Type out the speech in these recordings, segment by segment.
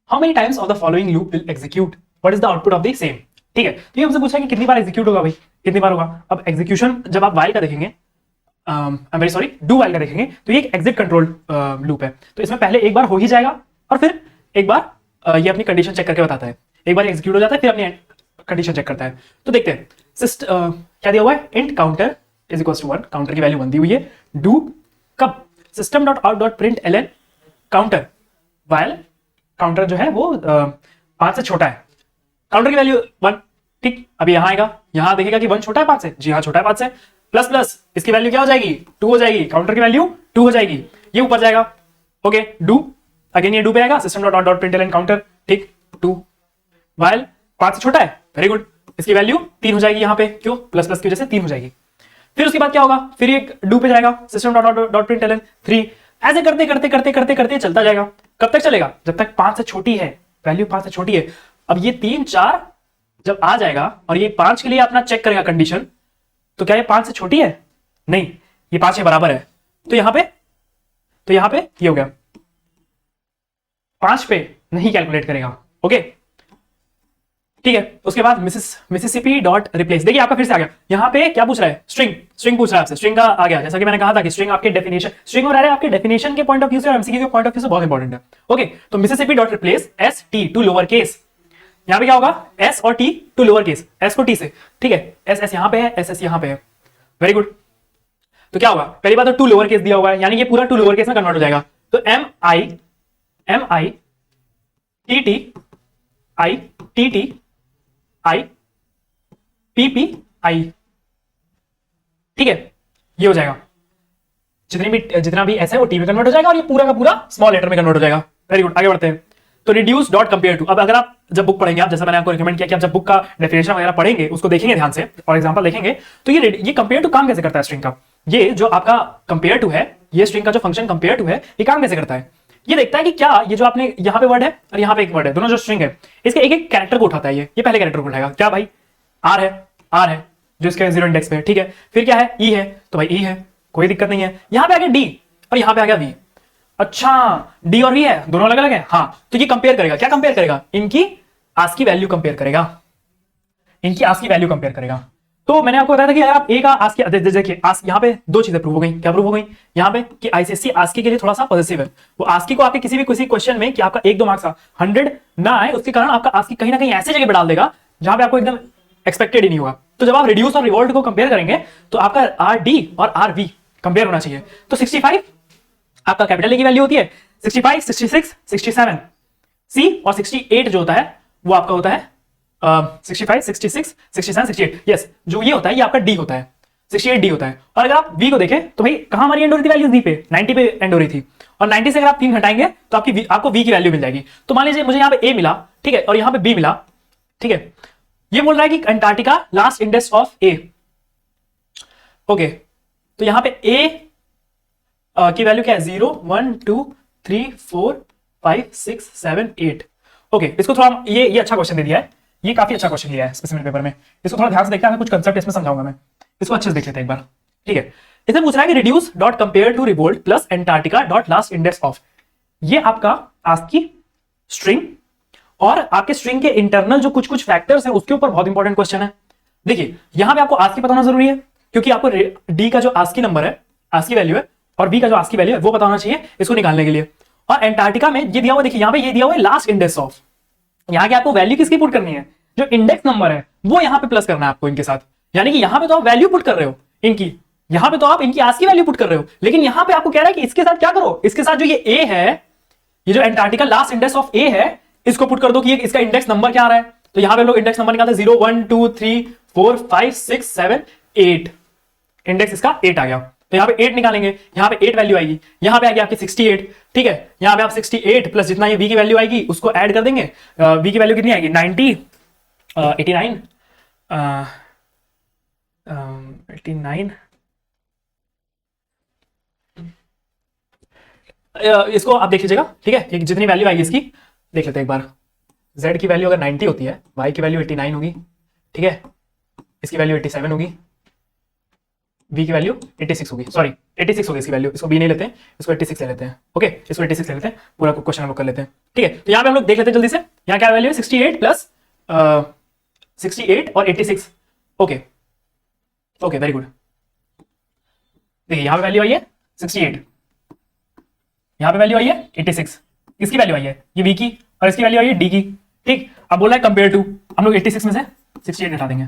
How many times of the following loop will execute, what is the output of the same. ठीक है, तो ये हमसे पूछा है कि कितनी बार एग्जीक्यूट होगा भाई, कितनी बार होगा। अब एग्जीक्यूशन जब आप वाइल का देखेंगे, I am very sorry, do while का देखेंगे, तो ये एक एग्जिट कंट्रोल लूप है। तो इसमें पहले एक बार हो ही जाएगा और फिर एक बार ये अपनी कंडीशन चेक करके बताता है। एक बार एग्जीक्यूट हो जाता है फिर अपनी कंडीशन चेक करता है। तो देखते हैं क्या दिया हुआ है, int counter is equal to 1, counter की वैल्यू 1 दी हुई है। डू कब, system dot out dot print L N counter, while counter जो है वो 5 से छोटा है, काउंटर की वैल्यू 1। ठीक, अभी यहां आएगा, यहां देखेगा कि 1 छोटा है 5 से, जी हाँ छोटा है 5 से, प्लस प्लस इसकी वैल्यू क्या हो जाएगी, 2 हो जाएगी, काउंटर की वैल्यू 2 हो जाएगी, ये ऊपर जाएगा। ओके, डू अगेन ये डू पे आएगा, system dot out dot print L N counter, ठीक 2, वाइल 5 से छोटा है, वेरी गुड, इसकी वैल्यू 3 हो जाएगी यहाँ पे, क्यों, प्लस प्लस की वजह से 3 हो जाएगी। फिर उसके बाद क्या होगा, फिर एक डू पे जाएगा, system dot dot print L N 3, ऐसे करते करते करते करते करते चलता जाएगा। कब तक चलेगा, जब तक 5 से छोटी है, वैल्यू 5 से छोटी है। अब ये 3 4 जब आ जाएगा और ये 5 के लिए अपना चेक करेगा कंडीशन, तो क्या ये 5 से छोटी है, नहीं, ये 5 के बराबर है। तो यहां पे ये हो गया, 5 पे नहीं कैलकुलेट करेगा। ओके ठीक है, उसके बाद मिसिसिपी डॉट रिप्लेस, देखिए आपका फिर से आ गया, यहां पे क्या पूछ रहा है, स्ट्रिंग पूछ रहा है आपसे, स्ट्रिंग का आ गया। जैसा कि मैंने कहा था कि स्ट्रिंग आपके डेफिनेशन, स्ट्रिंग और एरे आपके डेफिनेशन के पॉइंट ऑफ व्यू से और एमसीक्यू के पॉइंट ऑफ व्यू से बहुत इंपॉर्टेंट है। ओके, तो Mississippi dot replace S T to lower case, यहां पे क्या होगा, एस और T to lower case, S को टी से, ठीक है, एस एस यहां पे है, एस एस यहां पे है, वेरी गुड। तो क्या होगा, पहली बात तो टू लोअर केस दिया हुआ है, यानी ये पूरा टू लोअर केस में कन्वर्ट हो जाएगा। तो M I T T I P P I, ठीक है, ये हो जाएगा, जितना भी ऐसा है वो टी में कन्वर्ट हो जाएगा और ये पूरा का पूरा स्मॉल लेटर में कन्वर्ट हो जाएगा। वेरी गुड, आगे बढ़ते हैं। तो रिड्यूस डॉट कंपेयर टू, अब अगर आप जब बुक पढ़ेंगे, आप जैसा मैंने आपको रिकमेंड किया कि आप जब बुक का डेफिनेशन वगैरह पढ़ेंगे, उसको देखेंगे ध्यान से और एग्जांपल देखेंगे, तो ये कंपेयर टू काम कैसे करता है स्ट्रिंग का। ये जो आपका कंपेयर टू है, ये स्ट्रिंग का जो फंक्शन कंपेयर टू है, ये काम कैसे करता है, ये देखता है कि क्या ये जो आपने यहाँ पे वर्ड है और यहाँ पे एक वर्ड है, दोनों जो स्ट्रिंग है, इसके एक एक कैरेक्टर को उठाता है। ये पहले कैरेक्टर को उठाएगा, क्या भाई, आर है जो इसके 0 इंडेक्स पे, ठीक है, फिर क्या है, ई है, तो भाई ई है, कोई दिक्कत नहीं है। यहां पे आ गया डी और यहां पे आ गया वी, अच्छा डी और वी है, दोनों अलग अलग है, हाँ, तो ये कंपेयर करेगा, क्या कंपेयर करेगा, इनकी आस्की वैल्यू कंपेयर करेगा, इनकी आस्की वैल्यू कंपेयर करेगा। तो मैंने आपको बताया था कि अगर आप ए का आस्की, देखिए यहाँ पे दो चीजें प्रूव हो गई, क्या प्रूव हो गई, यहाँ पे कि आईसीएससी आस्की के लिए थोड़ा सा पॉजिटिव है, वो आस्की को आपके किसी क्वेश्चन में कि आपका 1-2 मार्क्स 100 ना आए, उसके कारण आपका आस्की कहीं ना कहीं ऐसे जगह पे डाल देगा जहां पे आपको एकदम एक्सपेक्टेड ही नहीं होगा। तो जब आप रिड्यूस और रिवोल्ट को कंपेयर करेंगे तो आपका आर डी और आर वी कंपेयर होना चाहिए। तो 65 आपका कैपिटल ए की वैल्यू होती है, 65 66 67, सी और 68 जो होता है वो आपका होता है 65 66 67 68, यस, जो ये होता है ये आपका डी होता है, 68 डी होता है। और अगर आप वी को देखें तो भाई कहां हमारी एंड हो रही थी वैल्यू, डी पे 90 पे एंड हो रही थी, और 90 से अगर आप 3 हटाएंगे तो आपको वी की वैल्यू मिल जाएगी। तो मान लीजिए मुझे यहाँ पे ए मिला, ठीक है, और यहाँ पे बी मिला, ठीक है, ये बोल रहा है कि Antarctica last index of A. Okay, तो यहां पे ए की वैल्यू क्या है, 0 1 2 3 4 5 6 7 8। ओके, इसको थोड़ा ये अच्छा क्वेश्चन दे दिया है, ये काफी अच्छा क्वेश्चन दिया है स्पेसिफिक पेपर में, इसको थोड़ा ध्यान से देखते हैं, कुछ कंसेप्ट इसमें समझाऊंगा मैं, इसको अच्छे से देख लेते हैं एक बार, ठीक है। इसमें पूछ रहा है कि reduce dot compare to revolt plus Antarctica dot last index of, ये आपका आस्की स्ट्रिंग और आपके स्ट्रिंग के इंटरनल जो कुछ फैक्टर्स हैं उसके ऊपर बहुत इंपॉर्टेंट क्वेश्चन है। देखिए यहां पे आपको आस्की पता होना जरूरी है, क्योंकि आपको डी का जो आस्की नंबर है, आस्की वैल्यू है, और बी का जो आस्की वैल्यू है वो पता होना चाहिए इसको निकालने के लिए। और एंटार्कटिका में ये दिया हुआ, देखिए यहां पे ये दिया हुआ है लास्ट इंडेक्स ऑफ, यहां की आपको वैल्यू किसकी पुट करनी है, जो इंडेक्स नंबर है वो यहां पे प्लस करना है आपको इनके साथ, यानी कि यहां पे तो आप वैल्यू पुट कर रहे हो इनकी, यहां पे तो आप इनकी आस्की वैल्यू पुट कर रहे हो, लेकिन यहां पे आपको कह रहा है कि इसके साथ क्या करो, इसके साथ जो ये ए है, ये जो एंटार्कटिका लास्ट इंडेक्स ऑफ ए है, इसको पुट कर दो कि इसका इंडेक्स नंबर क्या आ रहा है। तो यहां पे लोग इंडेक्स नंबर निकालते हैं 0 1 2 3 4 5 6 7 8, इंडेक्स इसका 8 आ गया, तो यहां पे 8 निकालेंगे, यहां पे 8 वैल्यू आएगी, यहां पे आ गया आपकी 68, ठीक है, यहां पे आप 68 प्लस जितना ये वी की वैल्यू आएगी उसको ऐड कर देंगे, वी की वैल्यू कितनी आएगी 90 89 89, इसको आप देख लीजिएगा, ठीक है, जितनी वैल्यू आएगी इसकी देख लेते हैं एक बार। z की वैल्यू अगर 90 होती है, y की वैल्यू 89 होगी, ठीक है, इसकी वैल्यू 87 होगी, v की वैल्यू 86 होगी, सॉरी 86 होगी इसकी वैल्यू, इसको b नहीं लेते हैं, इसको 86 ले लेते हैं। ओके, इसको 86 ले लेते हैं, पूरा क्वेश्चन हम लोग कर लेते हैं। ठीक है, तो यहाँ पे हम लोग देख लेते हैं जल्दी से, यहाँ क्या वैल्यू है 68 प्लस 68 और 86। Okay okay, very good. देखिए यहाँ पे वैल्यू आई है 68, यहाँ पे वैल्यू आई है 86, इसकी वैल्यू आई है ये v की और इसकी वैल्यू आई है d की। ठीक, अब बोल रहा है कंपेयर टू, हम लोग 86 में से 68 हटा देंगे।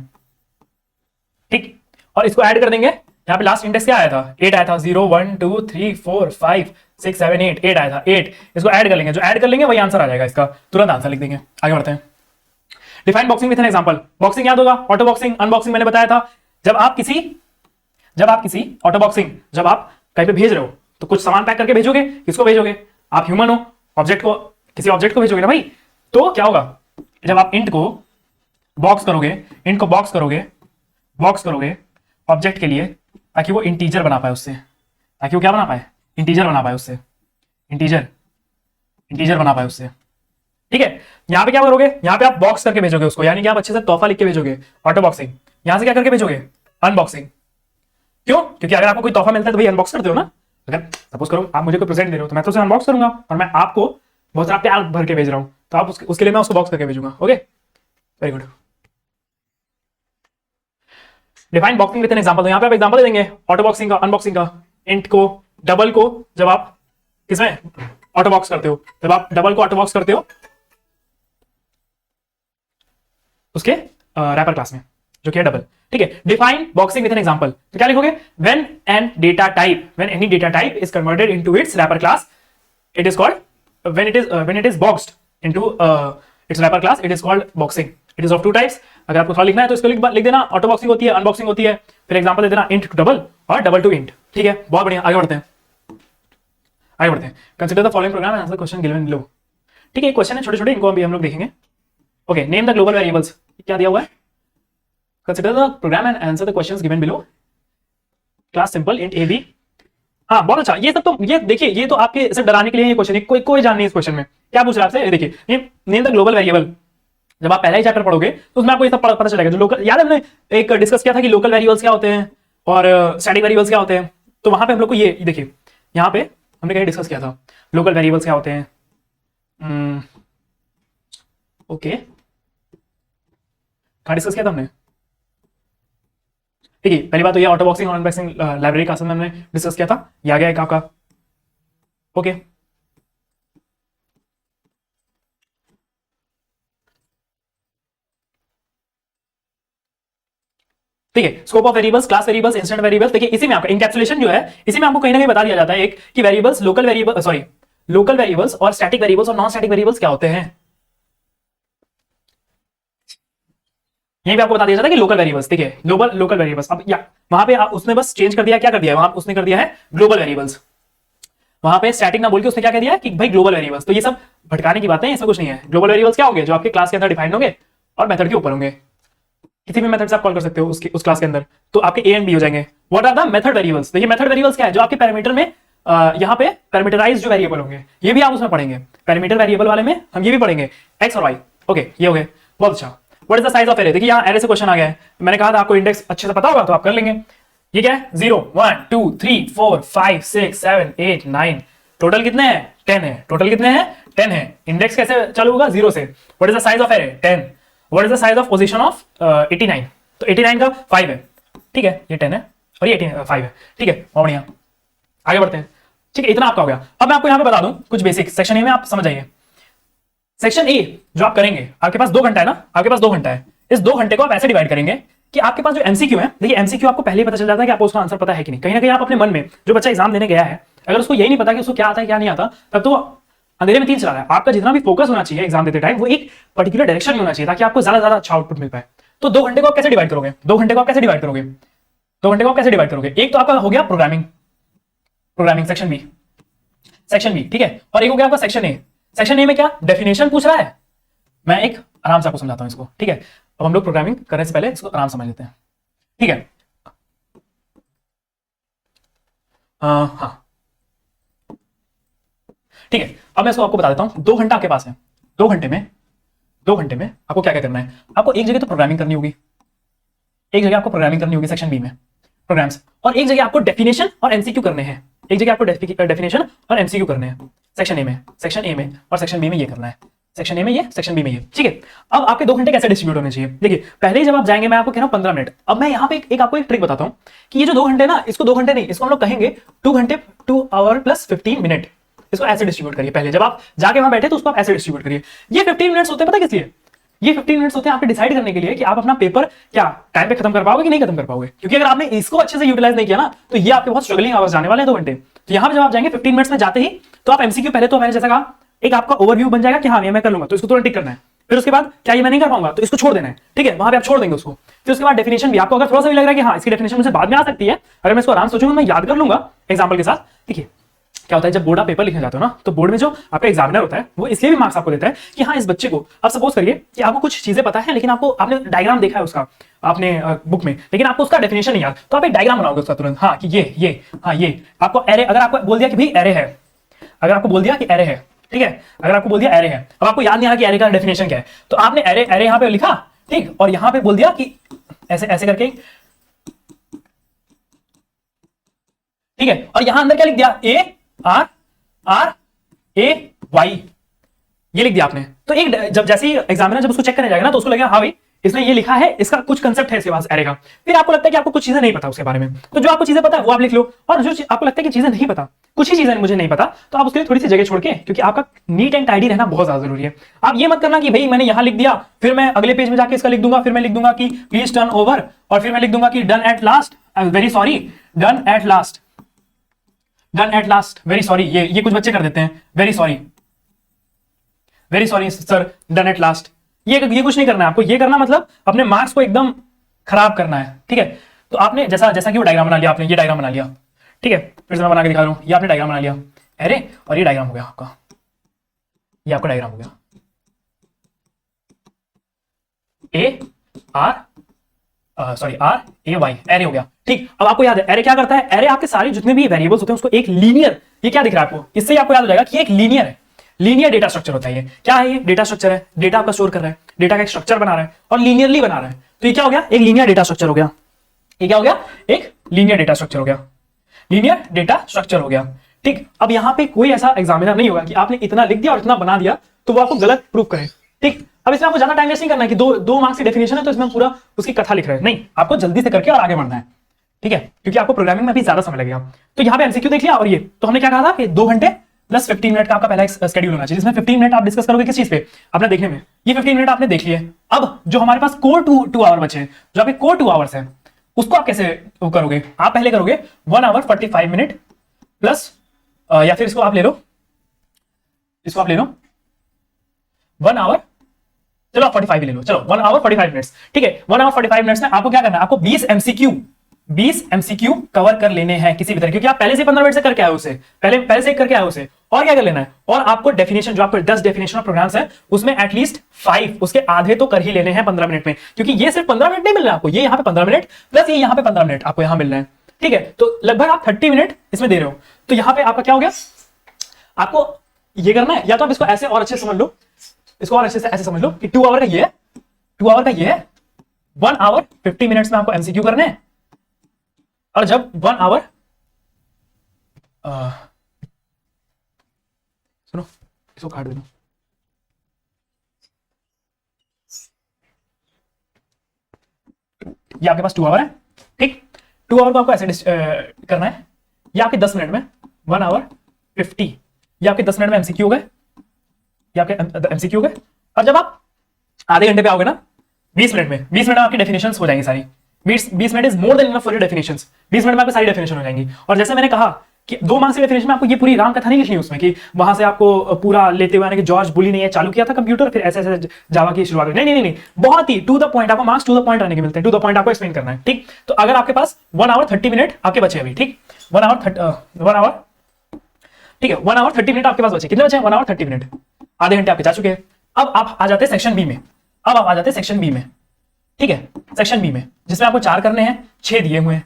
ठीक, और इसको ऐड कर देंगे, यहाँ पे लास्ट इंडेक्स क्या आया था 8 आया था, 0 1 2 3 4 5 6 7 8 8 आया था 8, इसको ऐड कर लेंगे, जो ऐड कर लेंगे वही आंसर आ जाएगा, इसका तुरंत आंसर लिख देंगे। आगे बढ़ते हैं। Define boxing with an example. Boxing याद होगा, ऑटो बॉक्सिंग, अनबॉक्सिंग मैंने बताया था। जब आप किसी ऑटो बॉक्सिंग, जब आप कहीं पे भेज रहे हो तो कुछ सामान पैक करके भेजोगे, किसको भेजोगे, आप ह्यूमन हो, ऑब्जेक्ट को, किसी ऑब्जेक्ट को भेजोगे ना भाई। तो क्या होगा, जब आप इंट को बॉक्स करोगे ऑब्जेक्ट के लिए, ताकि वो इंटीजर बना पाए उससे, ताकि वो क्या बना पाए, इंटीजर बना पाए उससे, इंटीजर बना पाए उससे। ठीक है, यहां पे क्या करोगे, यहां पे आप बॉक्स करके भेजोगे उसको, यानी कि आप अच्छे से तोहफा लिख के भेजोगे, ऑटो बॉक्सिंग। यहां से क्या करके भेजोगे, अनबॉक्सिंग। क्यों, क्योंकि अगर आपको कोई तोहफा मिलता है तो भाई अनबॉक्स करते हो ना। अगर सपोज करो आप मुझे कोई प्रेजेंट दे रहे हो तो मैं तो उसे अनबॉक्स करूंगा, और मैं आपको बहुत सारा प्यार भर के भेज रहा हूं, तो आप उसके लिए मैं उसको बॉक्स करके भेजूंगा। Okay, very good. Define boxing with an example, तो यहां पे आप एग्जांपल दे देंगे ऑटो बॉक्सिंग का, अनबॉक्सिंग का। इंट को, डबल को जब आप किसमें ऑटो बॉक्स करते हो, जब आप डबल को ऑटो बॉक्स करते हो उसके रैपर क्लास में, जो कि है डबल। ठीक है, define boxing with an example, तो क्या लिखोगे, when any data type is converted into its wrapper class, it is called, when it is boxed into its wrapper class, it is called boxing. It is of two types. अगर आपको थोड़ा लिखना है तो इसको लिख देना, ऑटो बॉक्सिंग होती है, अनबॉक्सिंग होती है, फिर एग्जांपल दे देना इंट टू डबल और डबल टू इंट। ठीक है, बहुत बढ़िया, आगे बढ़ते हैं। Consider the following programme and answer question given below. ठीक है, क्वेश्चन है छोटे छोटे, इनको अभी हम लोग देखेंगे। Okay, name the global variables, क्या दिया हुआ है, consider the program and answer the questions given below, class simple int A B. हाँ, बहुत अच्छा। ये सब तो, ये देखिए, ये तो आपके सिर्फ डराने के लिए ये क्वेश्चन है, कोई जान नहीं इस क्वेश्चन में क्या पूछ रहा है आपसे। देखिए, नेम द ग्लोबल वेरिएबल, जब आप पहला ही चैप्टर पढ़ोगे तो उसमें आपको ये सब पता चलेगा। जो लोकल, याद है हमने एक डिस्कस किया था कि लोकल वेरिएबल्स क्या होते हैं और स्टैटिक वेरिएबल्स क्या होते हैं, तो वहां पे हम लोग को ये देखिए, यहाँ पे हमने कहीं डिस्कस किया था लोकल वेरिएबल्स क्या होते हैं। ओके, कहाँ डिस्कस किया था हमने, ठीक है। पहली बात तो ये ऑटो बॉक्सिंग और अनबॉक्सिंग लाइब्रेरी क्लास में हमने डिस्कस किया था, ये आ गया एक आपका। ओके, ठीक है। Scope of variables, class variables, instant variables. देखिए, इसी में आपका इंकैप्सुलेशन जो है, इसी में आपको कहीं ना कहीं बता दिया जाता है एक कि वेरिएबल्स, लोकल वेरिएबल्स और स्टैटिक वेरिएबल्स और नॉन स्टैटिक वेरिएबल्स क्या होते हैं। यहीं पे आपको बता दिया जाता है कि लोकल वेरिएबल्स, ठीक है, लोकल वेरिएबल्स। अब या वहां पे उसने बस चेंज कर दिया, क्या कर दिया है वहां, उसने कर दिया है ग्लोबल वेरिएबल्स। वहां पे स्टैटिक ना बोल के उसने क्या कह दिया कि भाई ग्लोबल वेरिएबल्स। तो ये सब भटकाने की बातें, इसमें कुछ नहीं है। ग्लोबल वेरिएबल्स क्या होंगे, जो आपके क्लास के अंदर डिफाइंड होंगे और मेथड के ऊपर होंगे, किसी भी मेथड से आप कॉल कर सकते हो उसकी, उस क्लास के अंदर, तो आपके ए एंड बी हो जाएंगे। What are the method variables. देखिए, मेथड वेरिएबल्स क्या है, जो आपके पैरामीटर में यहाँ पे पैरामीटराइज जो वेरिएबल होंगे, ये भी आप उसमें पढ़ेंगे। पैरामीटर वेरिएबल वाले में हम ये भी पढ़ेंगे, एक्स और वाई। ओके, ये हो गए, बहुत अच्छा। What is the size of array. देखिए, यहाँ एरे से क्वेश्चन आ गया है, मैंने कहा था आपको इंडेक्स अच्छे से पता होगा तो आप कर लेंगे। ये क्या है, 0 1 2 3 4 5 6 7 8 9, टोटल कितने हैं, 10 है। टोटल कितने हैं, 10 है। इंडेक्स कैसे चालू होगा, 0 से। What is the size of array, 10। What is the size of position of 89, तो 89 का 5 है, ठीक है, ये 10 है और ये 5 है, ठीक है, बहुत बढ़िया। आगे बढ़ते हैं, ठीक है, इतना आपका हो गया। अब मैं आपको यहाँ पे बता दूं कुछ बेसिक, सेक्शन ए में आप समझ आइए। सेक्शन ए जो आप करेंगे, आपके पास 2 घंटा है ना, आपके पास 2 घंटा है। इस 2 घंटे को आप ऐसे डिवाइड करेंगे कि आपके पास जो एमसीक्यू है, देखिए एमसीक्यू आपको पहले ही पता चल जाता है कि आपको उसका आंसर पता है कि नहीं। कहीं ना कहीं आप अपने मन में, जो बच्चा एग्जाम देने गया है, अगर उसको यही नहीं पता कि उसको क्या आता है क्या नहीं आता, तब तो अंधेरे में तीर चला रहा है। आपका जितना भी फोकस होना चाहिए एग्जाम देते टाइम, वो एक पर्टिकुलर डायरेक्शन में होना चाहिए, ताकि आपको ज्यादा अच्छा आउटपुट मिल पाए। तो 2 घंटे को आप कैसे डिवाइड करोगे, 2 घंटे को आप कैसे डिवाइड करोगे, 2 घंटे को आप कैसे डिवाइड करोगे। एक तो आपका हो गया प्रोग्रामिंग सेक्शन बी, ठीक है, और एक हो गया आपका सेक्शन ए। सेक्शन ए में क्या डेफिनेशन पूछ रहा है, मैं एक आराम से आपको समझाता हूं इसको, ठीक है। अब हम लोग प्रोग्रामिंग करने से पहले इसको आराम समझ लेते हैं, ठीक है। हाँ, ठीक है, अब मैं इसको आपको बता देता हूं। 2 घंटा आपके पास है, 2 घंटे में आपको क्या क्या करना है। आपको एक जगह तो प्रोग्रामिंग करनी होगी, एक जगह आपको प्रोग्रामिंग करनी होगी सेक्शन बी में। प्रोग्राम्स, और एक जगह आपको डेफिनेशन और एमसीक्यू करने हैं, एक जगह आपको डेफिनेशन और एमसीक्यू करने हैं सेक्शन ए में, सेक्शन ए में, और सेक्शन बी में ये करना है, सेक्शन ए में ये, सेक्शन बी में ये, ठीक है। अब आपके 2 घंटे कैसे डिस्ट्रीब्यूट होने चाहिए? देखिए पहले ही जब आप जाएंगे, मैं आपको कह रहा हूं 15 मिनट। अब मैं यहाँ पे एक आपको एक ट्रिक बताता हूं कि ये जो 2 घंटे ना, इसको 2 घंटे नहीं, इसको हम लोग कहेंगे 2 घंटे 2 आवर प्लस 15 मिनट। इसको ऐसे डिस्ट्रीब्यूट करिए। पहले जब आप जाके वहां बैठे तो उसको आप ऐसे डिस्ट्रीब्यूट करिए। ये 15 मिनट्स होते हैं, पता किस लिए? ये 15 मिनट्स होते हैं आपके डिसाइड करने के लिए कि आप अपना पेपर क्या टाइम पे खत्म कर पाओगे कि नहीं खत्म कर पाओगे। क्योंकि अगर आपने इसको अच्छे से यूटिलाइज नहीं किया ना, तो ये आपके बहुत स्ट्रगलिंग आवर्स जाने वाले हैं 2 घंटे। तो यहाँ पे जब आप जाएंगे 15 मिनट्स में जाते ही, तो आप एमसीक्यू पहले तो मैंने जैसा कहा एक आपका ओवरव्यू बन जाएगा कि हाँ ये मैं कर लूंगा, तो इसको तुरंत टिक करना है। फिर उसके बाद क्या ये मैं नहीं कर पाऊंगा, तो इसको छोड़ देना है, ठीक है, वहां पे आप छोड़ देंगे उसको। फिर उसके बाद डेफिनेशन भी आपको अगर थोड़ा सा भी लग रहा है कि हाँ इसकी डेफिनेशन मुझे बाद में आ सकती है, अगर मैं इसको आराम से सोचूंगा, मैं याद कर लूंगा एग्जाम्पल के साथ। देखिए क्या होता है, जब बोर्ड आप पेपर लिखने जाते हो ना, तो बोर्ड में जो आपका एग्जामिनर होता है वो इसलिए भी मार्क्स आपको देता है कि हाँ इस बच्चे को, आप सपोज करिए कि आपको कुछ चीजें पता है, लेकिन आपने डायग्राम देखा है उसका आपने बुक में, लेकिन आपको उसका डेफिनेशन नहीं याद, तो आप एक डायग्राम बनाओगे उसका तुरंत, हाँ कि ये हाँ ये आपको एरे, अगर आपको बोल दिया कि भाई एरे है, अगर आपको बोल दिया कि एरे है, ठीक है, अगर आपको बोल दिया एरे है, अब आपको याद नहीं आ रहा कि एरे का डेफिनेशन क्या है, तो आपने एरे एरे यहाँ पे लिखा, ठीक, और यहाँ पे बोल दिया कि ऐसे ऐसे करके, ठीक है, और यहां अंदर क्या लिख दिया, ए आर ए वाई, ये लिख दिया आपने। तो एक जब जैसे ही एग्जामिनर जब उसको चेक करने जाएगा ना, तो उसको लगेगा हाँ भाई इसने ये लिखा है, इसका कुछ कंसेप्ट है इसके पास एरे का। फिर आपको लगता है कि आपको कुछ चीजें नहीं पता उसके बारे में, तो जो आपको चीजें पता है वो आप लिख लो, और जो आपको लगता है कि चीजें नहीं पता, कुछ ही चीजें मुझे नहीं पता, तो आप उसके लिए थोड़ी सी जगह छोड़ के, क्योंकि आपका नीट एंड टाइडी रहना बहुत ज्यादा जरूरी है। आप ये मत करना कि भाई मैंने यहां लिख दिया, फिर मैं अगले पेज में जाके इसका लिख दूंगा, फिर मैं लिख दूंगा कि प्लीज टर्न ओवर, और फिर मैं लिख दूंगा कि done at last, very sorry, done at last, done at last, very sorry. ये कुछ बच्चे कर देते हैं, very sorry sir, done at last. ये कुछ नहीं करना है आपको, ये करना मतलब अपने मार्क्स को एकदम खराब करना है, ठीक है। तो आपने जैसा कि वो डायग्राम बना लिया, आपने ये डायग्राम बना लिया, ठीक है, फिर से मैं बना के दिखा रहा हूं, ये आपने डायग्राम बना लिया अरे, और ये डायग्राम हो गया आपका, ये आपका डायग्राम हो गया, A R sorry R A Y, array हो गया, ठीक। अब आपको याद है एरे क्या करता है, एरे आपके सारे जितने भी वेरिएबल्स होते हैं उसको एक लीनियर, ये क्या दिख रहा है आपको, इससे ही आपको याद हो जाएगा कि एक लीनियर है, लीनियर डेटा स्ट्रक्चर होता है। ये क्या है, ये डेटा स्ट्रक्चर है, डेटा आपका स्टोर कर रहा है, डेटा का एक स्ट्रक्चर बना रहा है और लीनियरली बना रहा है। तो ये क्या हो गया, एक लीनियर डेटा स्ट्रक्चर हो गया, ये क्या हो गया, एक लीनियर डेटा स्ट्रक्चर हो गया, लीनियर डेटा स्ट्रक्चर हो गया, ठीक। अब यहां पे कोई ऐसा एग्जामिनर नहीं होगा कि आपने इतना लिख दिया और इतना बना दिया तो वो आपको गलत प्रूव करे, ठीक। अब इसमें आपको ज्यादा टाइम वेस्ट नहीं करना है कि दो मार्क्स की डेफिनेशन है तो इसमें पूरा उसकी कथा लिख रहे हैं, नहीं, आपको जल्दी से करके और आगे बढ़ना है, ठीक है, क्योंकि आपको प्रोग्रामिंग में भी ज्यादा समय लगेगा। तो यहाँ पे एमसीक्यू देख लिया, और ये तो हमने क्या कहा था कि 2 घंटे प्लस 15 मिनट का आपका पहला स्केड्यूल होना चाहिए, जिसमें 15 मिनट आप डिस्कस करोगे किस चीज पे, अपना देखने में। ये 15 मिनट आपने देख लिए। अब जो हमारे पास कोर 2 आवर बचे हैं, जो आपके कोर 2 आवर्स है, उसको आप कैसे करोगे, आप पहले करोगे 1 आवर 45 मिनट प्लस, या फिर इसको आप ले लो, 1 आवर, चलो आप 45 ले लो, चलो 1 आवर 45 मिनट्स, ठीक है। 1 आवर 45 मिनट्स में आपको क्या करना है, आपको 20 एमसीक्यू कवर कर लेने हैं किसी भी तरह, क्योंकि आप पहले से 15 मिनट से करके आए उसे, पहले से करके आए उसे, और क्या कर लेना है, और आपको डेफिनेशन जो आपको 10 डेफिनेशन ऑफ प्रोग्राम्स है उसमें एटलीस्ट 5 उसके आधे तो कर ही लेने हैं 15 मिनट में, क्योंकि ये सिर्फ 15 मिनट नहीं मिल रहा है आपको, ये यहाँ पे 15 मिनट प्लस ये यहाँ पे 15 मिनट आपको यहाँ मिल रहा है, ठीक है। तो लगभग आप 30 मिनट इसमें दे रहे हो। तो यहाँ पे आपका क्या हो गया, आपको ये करना है, या तो आप इसको ऐसे और अच्छे से समझ लो, इसको और अच्छे से ऐसे समझ लो कि 2 आवर का ये है, 2 आवर का ये है, 1 आवर 50 मिनट्स में आपको एमसीक्यू करने हैं, और जब 1 आवर सुनो, इसको काट देना, ये आपके पास 2 आवर है, ठीक। 2 आवर को आपको ऐसे करना है, ये आपके 10 मिनट में 1 आवर 50, ये आपके 10 मिनट में एमसीक्यू हो गए, ये आपके एमसीक्यू हो गए। और जब आप आधे घंटे पे आओगे ना, 20 मिनट में, 20 मिनट में आपकी डेफिनेशंस हो जाएंगी सारी, 20 minute is more than enough for your definitions, 20 minute में आपकी सारी डेफिनेशन हो जाएंगी। और जैसे मैंने कहा कि 2 मार्क्स की डेफिनेशन में आपको ये पूरी राम कथा नहीं लिखनी है उसमें, कि वहां से आपको पूरा लेते हुए आने कि जॉर्ज बुली ने ये चालू किया था कंप्यूटर, फिर ऐसे ऐसे जावा की शुरुआत, नहीं, बहुत ही टू द पॉइंट, आपको मार्क्स टू द पॉइंट आने के मिलते हैं, टू द पॉइंट आपको एक्सप्लेन करना है, ठीक। तो अगर आपके पास 1 आवर 30 मिनट आपके बचे अभी, ठीक, 1 आवर, ठीक है, 1 आवर 30 मिनट आपके पास बचे, कितने बचे हैं, 1 आवर 30 मिनट, आधे घंटे आपके जा चुके हैं। अब आप आ जाते हैं सेक्शन बी में, ठीक है, सेक्शन बी में जिसमें आपको 4 करने हैं, 6 दिए हुए हैं।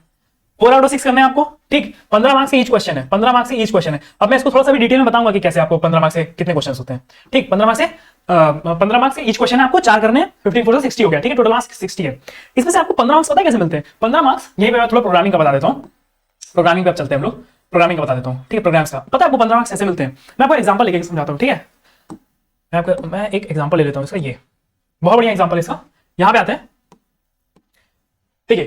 4 आउट ऑफ 6 करने हैं आपको, ठीक। 15 मार्क्स से ईच क्वेश्चन है, 15 मार्क्स से ईच क्वेश्चन है। अब मैं इसको थोड़ा सा भी डिटेल में बताऊंगा कि कैसे आपको 15 मार्क्स से कितने क्वेश्चन होते हैं, ठीक। 15 मार्क्स से ईच क्वेश्चन है, आपको 4 करने हैं, 15 4 60 हो गया, ठीक है। टोटल मार्क्स 60 है। इसमें से आपको 15 मार्क्स पता है कैसे मिलते हैं? 15 मार्क्स यहीं पे मैं थोड़ा प्रोग्रामिंग का बता देता हूँ, प्रोग्रामिंग पे चलते हैं हम लोग, प्रोग्रामिंग का बता देता हूँ, ठीक है। प्रोग्राम्स का पता है आपको 15 मार्क्स ऐसे मिलते हैं। मैं आपको एग्जांपल लेके समझाता हूँ, ठीक है। मैं एक एग्जांपल ले लेता हूँ इसका, ये बहुत बढ़िया एग्जांपल है इसका। यहाँ पे आते हैं, ठीक है।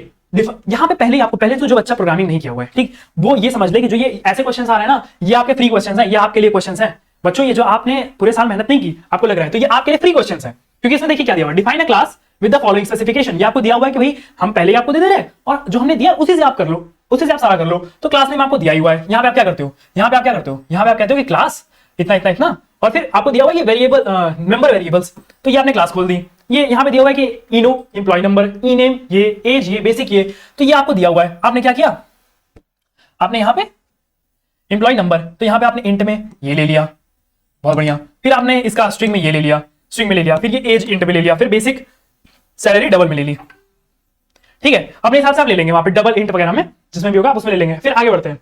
यहां पे पहले तो जो बच्चा प्रोग्रामिंग नहीं किया हुआ है, ठीक, वो ये समझ ले कि जो ये ऐसे क्वेश्चंस आ रहे हैं ना, ये आपके फ्री क्वेश्चंस हैं, ये आपके लिए क्वेश्चंस हैं। बच्चों ये जो आपने पूरे साल मेहनत नहीं की, आपको लग रहा है, तो ये आपके लिए फ्री क्वेश्चंस हैं, क्योंकि इसमें देखिए क्या दिया हुआ है, define a class with the following specification. ये आपको दिया हुआ है कि भाई हम पहले ही आपको दे रहे हैं और जो हमने दिया उसी से आप कर लो, उसी से आप सारा कर लो। तो क्लास में आपको दिया ही हुआ है। यहाँ पे आप क्या करते हो, यहाँ पे आप क्या करते हो, यहाँ पे आप कहते हो कि क्लास इतना इतना इतना, और फिर आपको दिया हुआ है ये वेरिएबल नंबर वेरिएबल्स, तो ये आपने क्लास खोल दी। ये यहां पे दिया हुआ है कि इनो एम्प्लॉय नंबर, ई नेम, ये एज, ये बेसिक, ये तो ये आपको दिया हुआ है। आपने क्या किया, आपने यहां पे एम्प्लॉय नंबर, तो यहां पे आपने इंट में ये ले लिया, बहुत बढ़िया। फिर आपने इसका स्ट्रिंग में ये ले लिया, स्ट्रिंग में ले लिया, फिर ये एज इंट में ले लिया, फिर बेसिक सैलरी डबल में ले ली, ठीक है। अपने हिसाब से आप ले लेंगे वहां पे डबल इंट वगैरह में, जिसमें भी होगा आप उसमें ले लेंगे। फिर आगे बढ़ते हैं,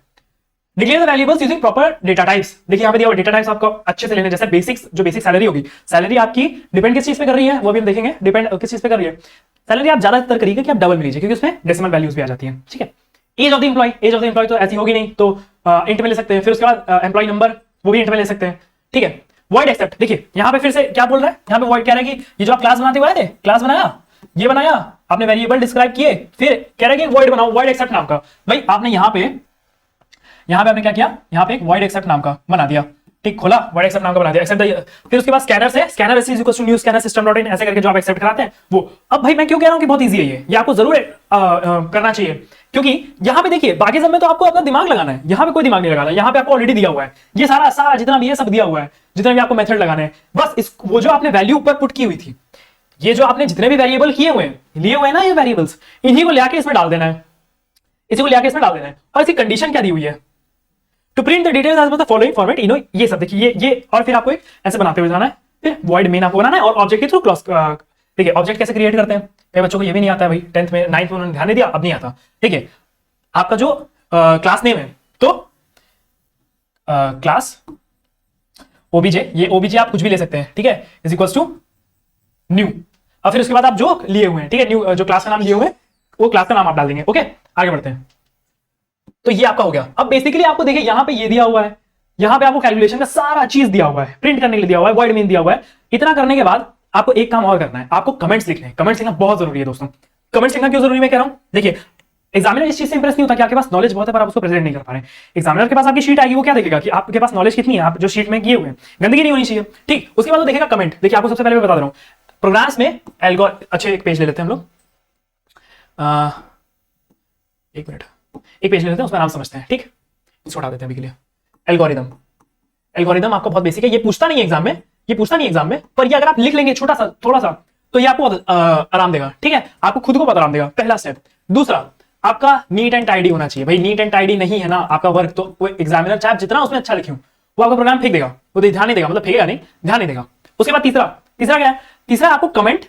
declare the valuables using proper data types. देखिए यहाँ पे दिया हुआ डेटा टाइप्स आपको अच्छे से लेने, जैसे बेसिक्स, जो बेसिक सैलरी होगी, सैलरी आपकी डिपेंड किस चीज पे कर रही है वो भी हम देखेंगे, डिपेंड किस चीज पे कर रही है। सैलरी आप ज्यादातर करिएगा कि आप डबल में लीजिए, क्योंकि उसमें डेसिमल वैल्यूज भी आ जाती है, ठीक है। एज ऑफ द एम्प्लॉय तो ऐसी होगी नहीं, तो इंट में ले सकते हैं। फिर उसके बाद एम्प्लॉय नंबर, वो भी इंट में ले सकते हैं, ठीक है। वॉइड एक्सेप्ट, देखिए यहाँ पे फिर से क्या बोल रहा है, यहाँ पे वॉइड कह रहा है कि ये जो आप क्लास बनाते हुए थे, क्लास बनाया, ये बनाया आपने, वेरिएबल डिस्क्राइब किए, फिर कह रहा है कि वॉइड बनाओ, वॉइड एक्सेप्ट नाम का। भाई आपने यहाँ पे आपने क्या किया, यहाँ पे एक वॉइड एक्सेप्ट नाम का बना दिया, ठीक, खोला, वॉइड एक्सेप्ट नाम का बना दिया, एक्सेप्ट। फिर उसके बाद स्कैनर से, scanner is equal to new scanner system dot in, ऐसे करके जो आप एक्सेप्ट कराते हैं वो। अब भाई मैं क्यों कह रहा हूं कि बहुत इजी है ये आपको जरूर करना चाहिए, क्योंकि यहाँ पे देखिए बाकी सब में तो आपको अपना दिमाग लगाना है, यहाँ पे कोई दिमाग नहीं लगाना। यहाँ पे आपको ऑलरेडी दिया हुआ है, ये सारा जितना भी है सब दिया हुआ है, जितना भी आपको मेथड लगाने हैं, बस वो जो आपने वैल्यू ऊपर पुट की हुई थी, ये जो आपने जितने भी वेरिएबल किए हुए हैं, लिए हुए हैं ना ये वेरिएबल्स, इन्हीं को लेके इसमें डाल देना है, इसी को लेके इसमें डाल देना है। और इसकी कंडीशन क्या दी हुई है, to print the details as the following format, इनो, ये सब देखिए, ये और फिर आपको एक ऐसे बनाते हुए जाना है। फिर वॉइड मेन आपको बनाना है और ऑब्जेक्ट के थ्रू क्लास, ठीक है। ऑब्जेक्ट कैसे क्रिएट करते हैं, कई बच्चों को ये भी नहीं आता है भाई, 10th में 9th में उन्होंने ध्यान नहीं दिया, अब नहीं आता, ठीक है। आपका जो क्लास नेम है, तो क्लास ओबीजे, ये ओबीजे आप कुछ भी ले सकते हैं, ठीक है, इज इक्वल्स टू न्यू। और फिर उसके बाद आप जो लिए हुए हैं, ठीक है, न्यू जो क्लास का नाम लिए हुए हैं, वो क्लास का नाम आप डाल देंगे, ओके। आगे बढ़ते हैं, तो ये आपका हो गया। अब बेसिकली आपको देखिए यहाँ पे ये दिया हुआ है, यहाँ पे आपको कैलकुलेशन का सारा चीज दिया हुआ है, प्रिंट करने के लिए दिया हुआ है, वॉइड मेन दिया हुआ है। इतना करने के बाद आपको एक काम और करना है, आपको कमेंट्स लिखने हैं। कमेंट्स लिखना बहुत जरूरी है दोस्तों। कमेंट्स लिखना क्यों जरूरी मैं कह रहा हूं, देखिए एग्जामिनर इस चीज से इंप्रेस नहीं होता कि आपके पास नॉलेज बहुत है पर आप उसको प्रेजेंट नहीं कर पा रहे। एग्जामिनर के पास आपकी शीट आएगी, वो क्या देखेगा कि आपके पास नॉलेज कितनी है, आप जो शीट में किए हुए हैं, गंदगी नहीं होनी चाहिए, ठीक। उसके बाद वो देखेगा कमेंट। देखिए आपको सबसे पहले मैं बता रहा हूँ, प्रोग्राम्स में अच्छे एक पेज ले लेते हैं हम लोग, एक मिनट, एक पेज ले लेते हैं, उसका नाम समझते हैं, ठीक। इसको हटा देते हैं अभी के लिए। एल्गोरिदम, एल्गोरिदम आपको बहुत बेसिक है, ये पूछता नहीं है एग्जाम में, ये पूछता नहीं एग्जाम में, पर ये अगर आप लिख लेंगे छोटा सा थोड़ा सा, तो ये आपको आराम देगा, ठीक है, आपको खुद को बहुत आराम देगा, पहला स्टेप। दूसरा, आपका नीट एंड टाइडी होना चाहिए। भाई नीट एंड टाइडी नहीं है ना आपका वर्क, तो वो एग्जामिनर चाहे जितना उसमें अच्छा लिखे वो आपका प्रोग्राम फेंक देगा, वो ध्यान नहीं देगा, मतलब फेंकेगा नहीं, ध्यान नहीं देगा। उसके बाद तीसरा क्या है, तीसरा आपको कमेंट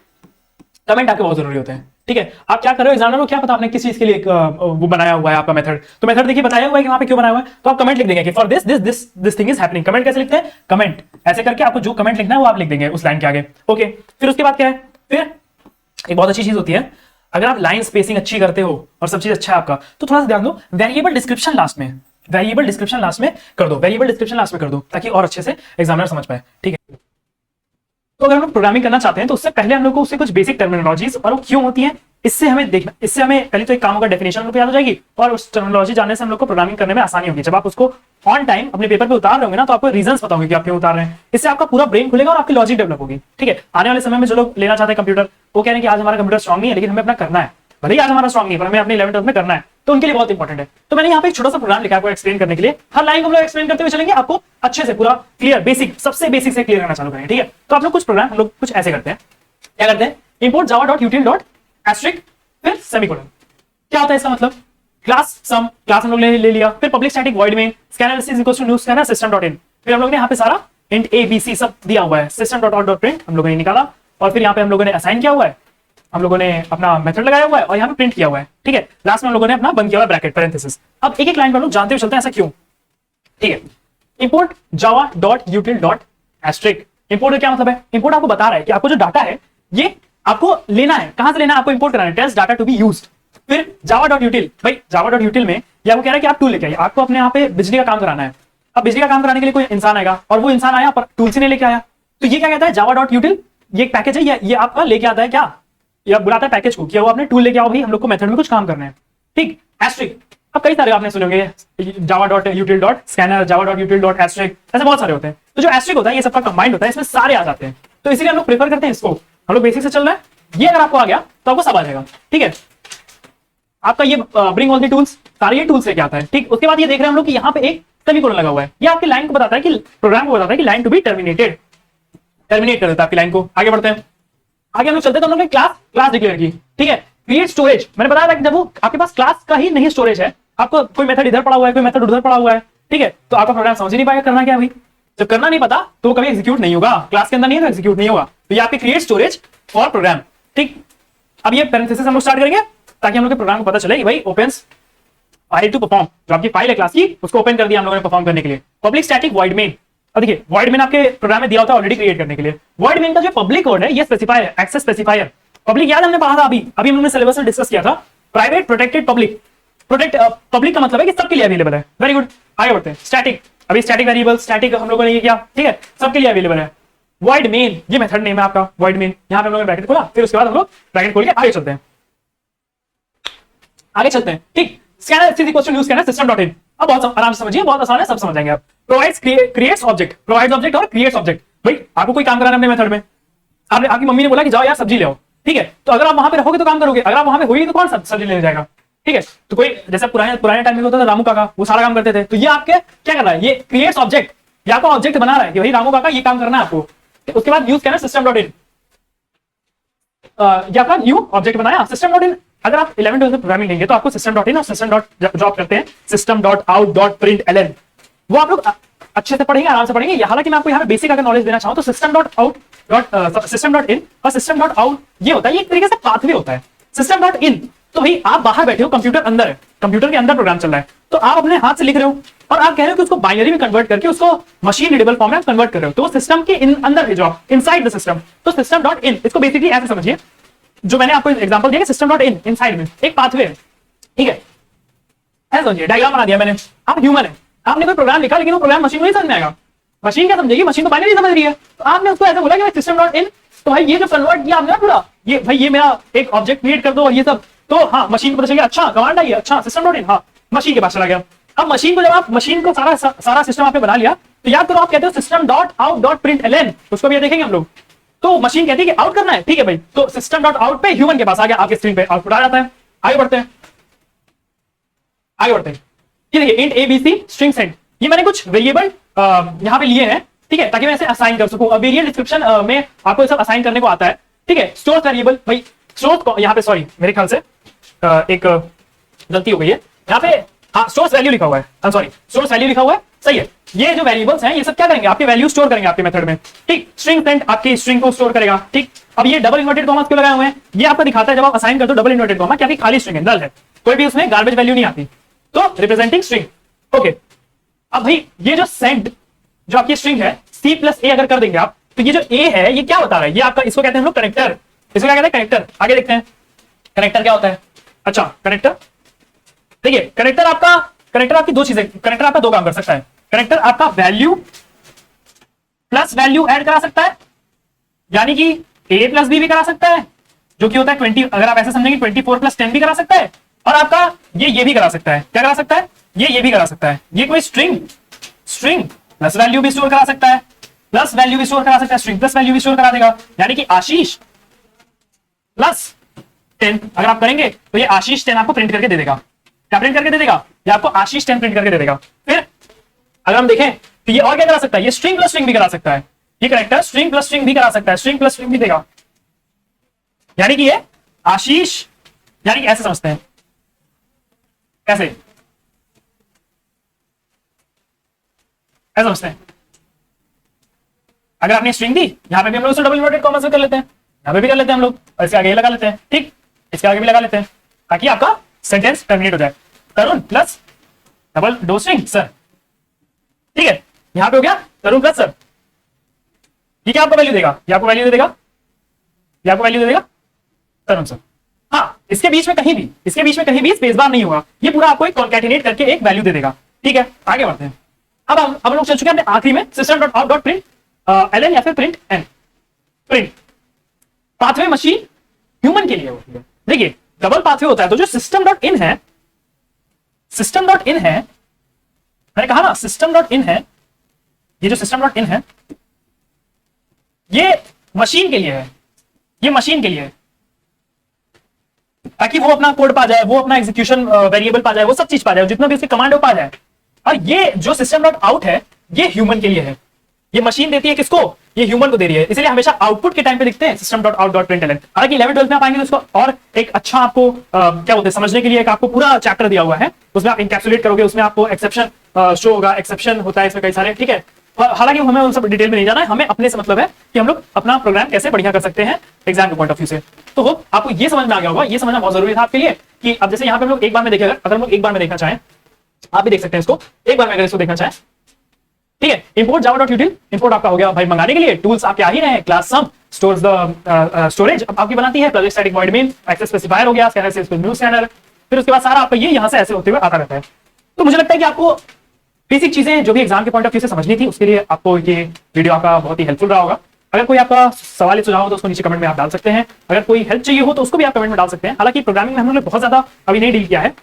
आपके बहुत जरूरी होते हैं, ठीक है। आप क्या कर रहे हो, एग्जामिनर को क्या पता आपने किस चीज के लिए वो बनाया हुआ है आपका मेथड, तो मेथड देखिए बताया हुआ है कि वहां पे क्यों बनाया हुआ है, तो आप कमेंट लिख देंगे कि for this thing is happening. Comment कैसे लिखते हैं, कमेंट ऐसे करके आपको जो कमेंट लिखना है वो आप लिख देंगे उस लाइन के आगे, ओके। फिर उसके बाद क्या है, फिर एक बहुत अच्छी चीज होती है, अगर आप लाइन स्पेसिंग अच्छी करते हो और सब चीज अच्छा है आपका, तो थोड़ा सा ध्यान दो, वेरिएबल डिस्क्रिप्शन लास्ट में, वेरिएबल डिस्क्रिप्शन लास्ट में कर दो, वेरिएबल डिस्क्रिप्शन लास्ट में कर दो, ताकि और अच्छे से एग्जामिनर समझ पाए, ठीक है। तो अगर हम लोग प्रोग्रामिंग करना चाहते हैं तो उससे पहले हम लोग को उससे कुछ बेसिक टर्मिनोलॉजीज और वो क्यों होती है, इससे हमें देखना, इससे हमें पहले तो एक काम होगा, डेफिनेशन हम लोग को याद हो जाएगी, और उस टर्मिनोलॉजी जानने से हम लोग को प्रोग्रामिंग करने में आसानी होगी। जब आप उसको ऑन टाइम अपने पेपर पे उतार रहे होंगे ना, तो आपको रीजंस पता होंगे कि आप क्यों उतार रहे हैं, इससे आपका पूरा ब्रेन खुलेगा और आपकी लॉजिक डेवलप होगी, ठीक है। आने वाले समय में जो लोग लेना चाहते हैं कंप्यूटर, वो कह रहे हैं कि आज हमारा कंप्यूटर स्ट्रॉन्ग नहीं है, लेकिन हमें अपना करना है, भले ही आज हमारा स्ट्रॉन्ग नहीं पर हमें अपने 11th में करना है, तो उनके लिए बहुत इंपॉर्टेंट है। तो मैंने यहाँ पे एक छोटा सा प्रोग्राम लिखा है आपको एक्सप्लेन करने के लिए, हर लाइन को हम लोग एक्सप्लेन करते हुए चलेंगे, आपको अच्छे से पूरा क्लियर बेसिक, सबसे बेसिक से क्लियर करना चालू करेंगे, ठीक है। तो आप लोग कुछ प्रोग्राम हम लोग कुछ ऐसे करते हैं, क्या करते हैं, इंपोर्ट java.util.asterisk फिर सेमीकोलन। क्या होता है इसका मतलब, क्लास सम, क्लास हम लोग ले लिया, फिर पब्लिक स्टैटिक वॉइड में scanner is equal to new scanner system dot in, फिर हम लोग ने यहाँ पे सारा इंट ए बी सी सब दिया हुआ है, system dot out dot print हम लोगों ने निकाला, और फिर यहाँ पे हम लोगों ने असाइन किया हुआ है हम लोगों ने अपना मेथड लगाया हुआ है और यहाँ पे प्रिंट किया हुआ है, ठीक है। लास्ट में हम लोगों ने अपना बंद किया हुआ है ब्रैकेट पैरेंथेसिस। अब एक एक लाइन पर लोग जानते हुए चलते हैं ऐसा क्यों, ठीक है। Import Java dot util dot asterisk. Import का क्या मतलब है? इंपोर्ट आपको बता रहा है कि आपको जो डाटा है ये आपको लेना है, कहां से लेना है? आपको इंपोर्ट कराना है, test data to be used. फिर जावा डॉट यूटिल, भाई जावा डॉट यूटिल में ये आपको कह रहा है कि आप टूल लेके आइए, आपको अपने यहाँ पे बिजली का काम कराना है। अब बिजली का काम कराने के लिए कोई इंसान आएगा और वो इंसान आया पर टूल से नहीं लेके आया, तो ये क्या कहता है? जावा डॉट यूटिल ये एक पैकेज है, ये आपका लेके आता है क्या? ये बुलाता है पैकेज को कि वो अपने टूल लेके आओ भाई, हम लोग को मेथड में कुछ काम करना है, ठीक। एस्ट्रिक, अब कई सारे आपने सुनोगे, Java dot util dot scanner, Java dot util dot asterisk, ऐसे बहुत सारे होते हैं। तो जो एस्ट्रिक होता है ये सबका कंबाइंड होता है, इसमें सारे आ जाते हैं, तो इसीलिए हम लोग प्रेफर करते हैं इसको। हम लोग बेसिक से चल रहे हैं, ये अगर आपको आ गया तो आपको सब आ जाएगा, ठीक है। आपका ये ब्रिंग ऑल दी टूल्स, सारे ये टूल्स लेके आता है, ठीक। उसके बाद ये देख रहे हैं हम लोग कि यहाँ पे एक सेमीकोलन लगा हुआ है, ये आपकी लाइन को बताता है कि प्रोग्राम को बताता है कि line to be terminated, terminate कर देता है आपकी लाइन को। आगे बढ़ते हैं, आगे हम लोग चलते हैं। तो हम लोग ने क्लास डिक्लेयर की, ठीक है। क्रिएट स्टोरेज, मैंने बताया था कि जब वो आपके पास क्लास का ही नहीं स्टोरेज है, आपको कोई मेथड इधर पड़ा हुआ है, कोई मेथड उधर पड़ा हुआ है, ठीक है, तो आपका प्रोग्राम समझ ही नहीं पाएगा करना क्या है भाई। जब करना नहीं पता तो वो कभी एग्जीक्यूट नहीं होगा, क्लास के अंदर नहीं है तो एग्जीक्यूट नहीं होगा। तो ये आपकी क्रिएट स्टोरेज फॉर प्रोग्राम, ठीक। अब ये पैरेंथेसिस हम लोग स्टार्ट करेंगे ताकि हम लोग के प्रोग्राम को पता चले कि भाई ओपन्स फाइल टू परफॉर्म, जो आपकी फाइल है क्लास की उसको ओपन कर दिया हम लोगों ने परफॉर्म करने के लिए। पब्लिक स्टैटिक वॉइड मेन, अब देखिए वॉइड मेन आपके प्रोग्राम में दिया होता है ऑलरेडी क्रिएट करने के लिए। वॉइड मेन का जो पब्लिक वर्ड है ये स्पेसिफायर, एक्सेस स्पेसिफायर। पब्लिक याद हमने पढ़ा था, अभी हम लोगों ने सिलेबस में डिस्कस किया था। Private, protected, public. Protect public का मतलब है कि सबके लिए अवेलेबल है, वेरी गुड। आगे बढ़ते हैं, स्टैटिक, अभी स्टैटिक वेरिएबल, स्टैटिक हम लोगों ने ये किया, ठीक है, सबके लिए अवेलेबल है। वॉइड मेन, ये मेथड नेम है आपका वॉइड मेन, यहाँ पे हम लोगों ने ब्रैकेट खोला, फिर उसके बाद हम लोग ब्रैकेट खोल के आगे चलते हैं, आगे चलते हैं, ठीक। Scanner is equal to new scanner system dot in. अब बहुत आराम से समझिए, बहुत आसान है, सब समझ जाएंगे आप। Provides creates object, provides object और क्रिएट्स ऑब्जेक्ट। भाई आपको कोई काम कराना है अपने मेथड में, आपने आपकी मम्मी ने बोला कि जाओ यार सब्जी ले आओ, ठीक है, तो अगर आप वहां पे रहोगे तो काम करोगे, अगर आप वहां पे होगी तो कौन सब्जी लेने जाएगा, ठीक है। तो कोई जैसे पुराने टाइम में होता था, रामू काका वो सारा काम करते थे, तो ये आपके क्या कर रहा है? ये क्रिएट्स ऑब्जेक्ट, ये आपको ऑब्जेक्ट बना रहा है कि भाई रामू काका ये काम करना है आपको। उसके बाद न्यू स्कैनर सिस्टम डॉट इन, ये आपका न्यू ऑब्जेक्ट बनाया सिस्टम डॉट इन। अगर आप 11वीं प्रोग्रामिंग लेंगे तो आपको सिस्टम डॉट इन और सिस्टम डॉट ड्रॉप करते हैं, system dot out dot print LN, वो आप लोग अच्छे से पढ़ेंगे, आराम से पढ़ेंगे। हालांकि मैं आपको यहाँ पे बेसिक अगर नॉलेज देना चाहूँ तो system dot out dot system dot इन और सिस्टम डॉट आउट ये होता है, ये एक तरीके से पाथवे होता है। सिस्टम डॉट इन तो भाई आप बाहर बैठे हो, कंप्यूटर अंदर है, कंप्यूटर के अंदर प्रोग्राम चल रहा है, तो आप अपने हाथ से लिख रहे हो और आप कह रहे हो कि उसको बाइनरी में कन्वर्ट करके उसको मशीन रीडेबल फॉर्म में कन्वर्ट कर रहे हो, तो सिस्टम के अंदर भेजो आप, इनसाइड द सिस्टम। तो सिस्टम डॉट इन इसको बेसिकली ऐसे समझिए, जो मैंने आपको एग्जांपल दिया कि सिस्टम डॉट इन इनसाइड में एक पाथवे है, ठीक है, ऐसा समझिए। डायग्राम बना दिया मैंने, आप ह्यूमन है, आपने कोई प्रोग्राम लिखा लेकिन वो प्रोग्राम मशीन को नहीं समझ में आएगा। मशीन क्या समझेगी? मशीन तो बाइनरी समझ रही है, तो आपने उसको ऐसा बोला कि सिस्टम डॉट इन, तो भाई ये जो कन्वर्ट किया आपने पूरा, ये भाई ये मेरा एक ऑब्जेक्ट क्रिएट कर दो और ये सब, तो हाँ मशीन को पता चल गया, अच्छा कमांड आई है, अच्छा सिस्टम डॉट इन, हाँ मशीन के पास चला गया। अब मशीन को जब आप मशीन को सारा सिस्टम आपने बना लिया, तो याद करो आप कहते हो system dot out dot print LN, उसको भी देखेंगे हम लोग। तो मशीन कहती है कि आउट करना है, ठीक है भाई, तो सिस्टम डॉट आउट पे ह्यूमन के पास आ गया, आपके स्क्रीन पे आउटपुट आ जाता है। आगे बढ़ते हैं, आगे बढ़ते हैं। ये देखिए इंट एबीसी स्ट्रिंग सेंड, ये मैंने कुछ वेरिएबल यहाँ पे लिए हैं, ठीक है, ताकि मैं इसे असाइन कर सकूं। वेरिएबल डिस्क्रिप्शन में आपको ये सब असाइन करने को आता है, ठीक है। स्टोर वेरिएबल, भाई स्टोर यहाँ पे सॉरी मेरे ख्याल से एक गलती हो गई है यहाँ पे, हाँ सोर्स वैल्यू लिखा हुआ है, I am sorry source value लिखा हुआ है, सही है। ये जो वेरिएबल्स हैं ये सब क्या करेंगे? आपके वैल्यू स्टोर करेंगे आपके मेथड में, ठीक। स्ट्रिंग सेंड आपकी स्ट्रिंग को स्टोर करेगा, ठीक। अब ये डबल इन्वर्टेड कॉमा क्यों लगाए हुए हैं? ये आपको दिखाता है जब आप असाइन करते हो डबल इन्वर्टेड कॉमा, क्या खाली स्ट्रिंग है, नल है, कोई भी उसमें गार्बेज वैल्यू नहीं आती, तो रिप्रेजेंटिंग स्ट्रिंग, ओके। अब भाई ये जो सेंड जो आपकी स्ट्रिंग है सी प्लस ए अगर कर देंगे आप, तो ये जो ए है ये क्या बता रहा है? ये आपका, इसको कहते हैं हम लोग कनेक्टर, इसको क्या कहते हैं? कनेक्टर। आगे देखते हैं कनेक्टर क्या होता है। अच्छा कनेक्टर, देखिए कनेक्टर आपकी दो चीजें, कनेक्टर आपका दो काम कर सकता है। कनेक्टर आपका वैल्यू प्लस वैल्यू ऐड करा सकता है, यानी कि ए प्लस बी भी करा सकता है, जो कि होता है 20, अगर आप ऐसे समझेंगे 24 प्लस 10 भी करा सकता है, और आपका ये भी करा सकता है, क्या करा सकता है? ये भी करा सकता है। ये कोई स्ट्रिंग प्लस वैल्यू भी स्टोर करा सकता है, प्लस वैल्यू भी स्टोर करा सकता है, स्ट्रिंग प्लस वैल्यू भी स्टोर करा देगा, यानी कि आशीष प्लस 10 अगर आप करेंगे तो ये आशीष 10 आपको प्रिंट करके दे देगा। क्या प्रिंट करके दे देगा? ये आपको आशीष 10 प्रिंट करके दे देगा। फिर अगर हम देखें तो ये और क्या करा सकता है? ये स्ट्रिंग प्लस स्ट्रिंग भी करा सकता है, ये करेक्टर स्ट्रिंग प्लस स्ट्रिंग भी करा सकता है, स्ट्रिंग प्लस स्ट्रिंग भी देगा, यानी कि ये आशीष, यानी कि ऐसे समझते हैं, कैसे ऐसे समझते हैं। अगर आपने स्ट्रिंग दी, यहां पे भी हम लोग डबल इन्वर्टेड कॉमा से कर लेते हैं, यहाँ पे भी कर लेते हैं हम लोग, और इसके आगे ये लगा लेते हैं, ठीक, इसके आगे भी लगा लेते हैं, ताकि आपका सेंटेंस टर्मिनेट हो जाए। तरुण प्लस डबल डो स्ट्रिंग सर, ठीक है, यहां पे हो गया तरुण प्लस सर। ये क्या आपको वैल्यू देगा, ये आपको वैल्यू दे देगा, ये आपको वैल्यू दे देगा तरुण सर। हाँ, इसके बीच में कहीं भी, इसके बीच में कहीं भी स्पेस बार नहीं होगा, ये पूरा आपको एक कॉन्कैटिनेट करके एक वैल्यू दे देगा, ठीक है। आगे बढ़ते हैं। अब हम लोग चल चुके हैं अपने आखिरी में, system dot out dot print L N या फिर print N. Print pathway machine human के लिए होती है। देखिए डबल पाथवे होता है, तो जो सिस्टम डॉट इन है, सिस्टम डॉट इन है, मैंने कहा ना सिस्टम डॉट इन है, ये जो सिस्टम डॉट इन है ये मशीन के लिए है, ये मशीन के लिए है, ताकि वो अपना कोड पा जाए, वो अपना एग्जीक्यूशन वेरिएबल पा जाए, वो सब चीज पा जाए, जितना भी उसकी कमांड है वो पा जाए। और ये जो सिस्टम डॉट आउट है ये ह्यूमन के लिए है, ये मशीन देती है किसको, ये ह्यूमन को दे रही है, इसलिए हमेशा आउटपुट के टाइम पे दिखते हैं system dot out dot println. हालांकि 11 12 में आप आएंगे तो उसको और एक अच्छा आपको क्या बोलते हैं समझने के लिए एक आपको पूरा चैप्टर दिया हुआ है, उसमें आप इंकैप्सुलेट करोगे, उसमें आपको एक्सेप्शन शो होगा, एक्सेप्शन होता है इसमें कई सारे, ठीक है। हालांकि हमें उन सब डिटेल में नहीं जाना है, हमें अपने से मतलब है कि हम लोग अपना प्रोग्राम कैसे बढ़िया कर सकते हैं एग्जाम के पॉइंट ऑफ व्यू से। तो होप आपको ये समझ में आ गया होगा, ये समझना बहुत जरूरी था आपके लिए कि अब जैसे यहाँ पे हम लोग एक बार में देखेगा, अगर हम लोग एक बार में देखना चाहें, आप भी देख सकते हैं इसको एक बार में, अगर इसको देखना चाहें, ठीक है। इंपोर्ट जावा डॉट यूटिल, इंपोर्ट आपका हो गया भाई मंगाने के लिए, टूल्स आपके आ ही रहे हैं, class sum stores the storage आपकी बनाती है, project static void main, access specifier हो गया, स्कैनर से न्यू स्कैनर, फिर उसके बाद सारा आपका ये यहाँ से ऐसे होते हुए आता रहता है। तो मुझे लगता है कि आपको बेसिक चीजें जो भी एग्जाम के पॉइंट ऑफ व्यू से समझनी थी, उसके लिए आपको ये वीडियो आपका बहुत ही हेल्पफुल रहा होगा। अगर कोई आपका सवाल या सुझाव हो तो उसको नीचे कमेंट में आप डाल सकते हैं, अगर कोई हेल्प चाहिए हो तो उसको भी आप कमेंट में डाल सकते हैं। हालांकि प्रोग्रामिंग में हम लोग बहुत ज्यादा अभी नहीं डील किया है,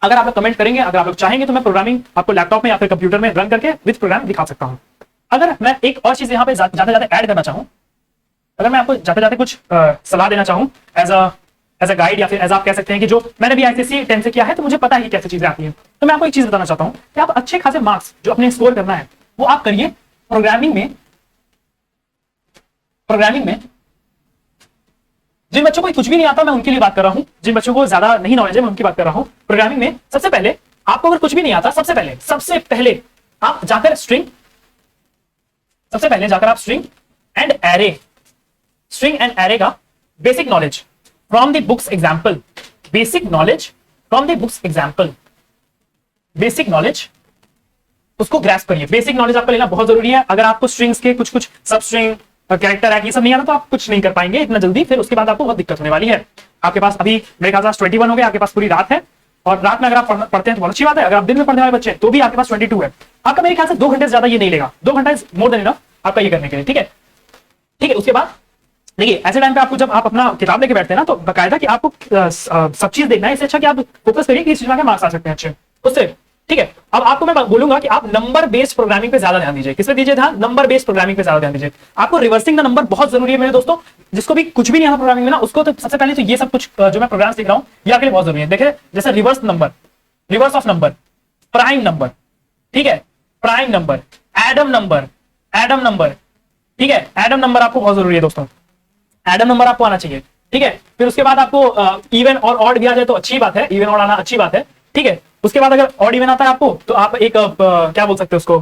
अगर आप लोग कमेंट करेंगे, अगर आप लोग चाहेंगे तो मैं प्रोग्रामिंग आपको लैपटॉप में या फिर कंप्यूटर में रन करके विद प्रोग्राम दिखा सकता हूं। अगर मैं एक और चीज यहाँ पे जाते जाते ऐड करना चाहूँ, अगर मैं आपको जाते जाते कुछ सलाह देना चाहूँ एज अ गाइड, या फिर एज आप कह सकते हैं कि जो मैंने भी आईसीएसई 10 से किया है तो मुझे पता है कि कैसे चीजें आती हैं, तो मैं आपको एक चीज बताना चाहता हूँ कि आप अच्छे खासे मार्क्स जो अपने स्कोर करना है वो आप करिए प्रोग्रामिंग में। प्रोग्रामिंग में जिन बच्चों को कुछ भी नहीं आता मैं उनके लिए बात कर रहा हूं, जिन बच्चों को ज्यादा नहीं नॉलेज है मैं उनकी बात कर रहा हूं। प्रोग्रामिंग में सबसे पहले आपको अगर कुछ भी नहीं आता, सबसे पहले आप जाकर स्ट्रिंग, सबसे पहले जाकर आप स्ट्रिंग एंड एरे का basic knowledge from the books example, basic knowledge from the books example, basic knowledge उसको ग्रैस्प करिए। बेसिक नॉलेज आपको लेना बहुत जरूरी है। अगर आपको स्ट्रिंग्स के कुछ सब स्ट्रिंग कैरेक्टर है ये सब नहीं आता तो आप कुछ नहीं कर पाएंगे इतना जल्दी, फिर उसके बाद आपको बहुत दिक्कत होने वाली है। आपके पास अभी मेरे ख्याल से 21 हो गया, आपके पास पूरी रात है, और रात में अगर आप पढ़ते हैं तो बहुत अच्छी बात है। अगर आप दिन में पढ़ने वाले बच्चे तो भी आपके पास 22 है, आपका मेरे ख्याल से 2 घंटे से ज्यादा ये नहीं लेगा, 2 घंटा इज मोर देन इनफ आपका ये करने के लिए, ठीक है। ठीक है, उसके बाद देखिए ऐसे टाइम पे आपको जब आप अपना किताब लेके बैठते हैं ना तो बकायदा कि आपको सब चीज देखना है, इससे अच्छा कि आप फोकस करिए कि इस चीज में मार्क्स आ सकते हैं अच्छे उससे, ठीक है। अब आपको मैं बोलूंगा कि आप नंबर बेस्ड प्रोग्रामिंग पे ज्यादा ध्यान दीजिए। किस पे दीजिए ध्यान? नंबर बेस्ड प्रोग्रामिंग पे ज्यादा ध्यान दीजिए। आपको रिवर्सिंग द नंबर बहुत जरूरी है मेरे दोस्तों, जिसको भी कुछ भी नहीं आता प्रोग्रामिंग में ना, उसको तो सबसे पहले तो ये सब कुछ जो मैं प्रोग्राम सीख रहा हूँ ये आपके लिए बहुत जरूरी है। देखिए जैसे reverse number, reverse of number, prime number, ठीक है, prime number, Adam number, Adam number, ठीक है, एडम नंबर आपको बहुत जरूरी है दोस्तों, एडम नंबर आपको आना चाहिए, ठीक है। फिर उसके बाद आपको इवन और ऑड भी आ जाए तो अच्छी बात है, इवन ऑड आना अच्छी बात है, ठीक है। उसके बाद अगर ऑड इवन आता है आपको तो आप एक क्या बोल सकते हो उसको,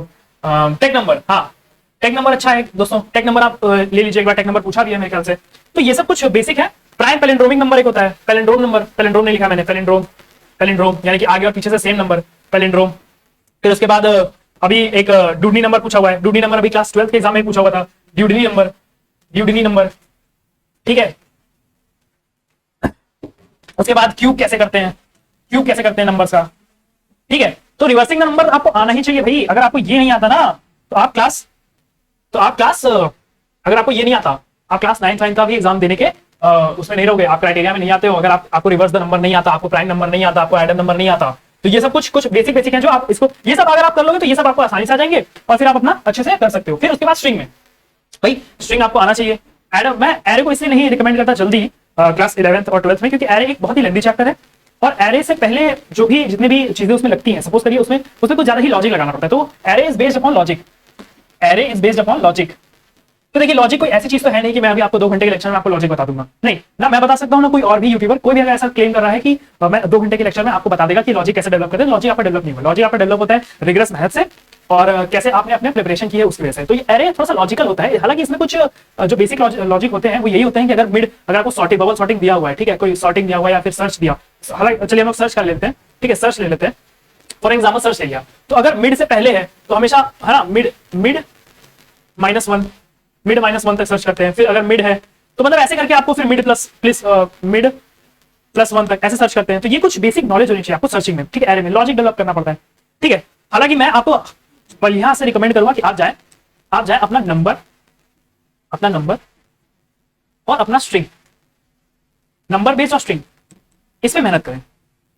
टेक नंबर, हाँ टेक नंबर अच्छा है दोस्तों, टेक नंबर आप ले लीजिए, एक बार टेक नंबर पूछा भी है मेरे ख्याल से। तो ये सब कुछ बेसिक है। प्राइम पैलिंड्रोमिक नंबर एक होता है, पैलिंड्रोम नंबर, पैलिंड्रोम नहीं लिखा मैंने, पैलिंड्रोम, पैलिंड्रोम यानी कि आगे और पीछे से सेम नंबर, पैलिंड्रोम। फिर उसके बाद अभी एक ड्यूडनी नंबर पूछा हुआ है, ड्यूडनी नंबर अभी क्लास 12 के एग्जाम में पूछा हुआ था, ड्यूडनी नंबर, ड्यूडनी नंबर, ठीक है। उसके बाद क्यूब कैसे करते हैं, क्यूब कैसे करते हैं नंबर्स का, ठीक है। तो रिवर्सिंग नंबर आपको आना ही चाहिए भाई। अगर आपको ये नहीं आता ना तो आप क्लास अगर आपको ये नहीं आता आप क्लास 9 का भी एग्जाम देने के उसमें नहीं रहोगे, आप क्राइटेरिया में नहीं आते हो। अगर आपको रिवर्स द नंबर नहीं आता, आपको प्राइम नंबर नहीं आता, आपको एडम नंबर नहीं आता, तो ये सब कुछ बेसिक है जो आप इसको, ये सब अगर आप कर लोगे तो ये सब आपको आसानी से आ जाएंगे और फिर आप अपना अच्छे से कर सकते हो। फिर उसके बाद स्ट्रिंग में भाई स्ट्रिंग आपको आना चाहिए। एडम, मैं एरे को इसलिए नहीं रिकमेंड करता जल्दी क्लास 11th और 12th में, क्योंकि एरे एक बहुत ही लेंथी चैप्टर है और एरे से पहले जो भी जितने भी चीजें उसमें लगती हैं, सपोज करिए उसमें कुछ ज्यादा ही लॉजिक लगाना पड़ता है। तो array is based upon logic, array is based upon logic. तो देखिए लॉजिक कोई ऐसी चीज तो है नहीं कि मैं अभी आपको 2 घंटे के लेक्चर में आपको लॉजिक बता दूंगा, नहीं ना मैं बता सकता हूं ना कोई और भी यूट्यूबर कोई भी अगर ऐसा क्लेम कर रहा है कि मैं 2 घंटे के लेक्चर में आपको बता देगा कि लॉजिक कैसे डेवलप करते हैं। लॉजिक आपका डेवलप नहीं होगा, लॉजिक आपका डेवलप होता है रिगरस मेहनत से, और कैसे आपने अपने प्रिपरेशन की है उसकी वजह से। तो ये एरे थोड़ा सा लॉजिकल होता है, हालांकि इसमें कुछ जो बेसिक लॉजिक होते हैं वो यही होते हैं कि अगर मिड, अगर आपको सॉर्टिंग, बबल सॉर्टिंग दिया हुआ है, ठीक है, कोई सॉर्टिंग दिया हुआ है या फिर सर्च दिया, हालांकि चलिए हम लोग सर्च कर लेते हैं, ठीक है, सर्च ले लेते हैं, फॉर एग्जाम्पल सर्च ले लिया, तो अगर मिड से पहले है तो हमेशा है ना मिड -1 तक सर्च करते हैं। फिर अगर मिड है तो मतलब ऐसे करके आपको फिर मिड प्लस 1 तक ऐसे सर्च करते हैं। तो ये कुछ बेसिक नॉलेज होनी चाहिए आपको सर्चिंग में, ठीक है, एरे में लॉजिक डेवलप करना पड़ता है, ठीक है। हालांकि मैं आपको बढ़िया से रिकमेंड करूंगा कि आप जाए अपना नंबर और अपना स्ट्रिंग, नंबर बेस्ड और स्ट्रिंग, इस पे मेहनत करें,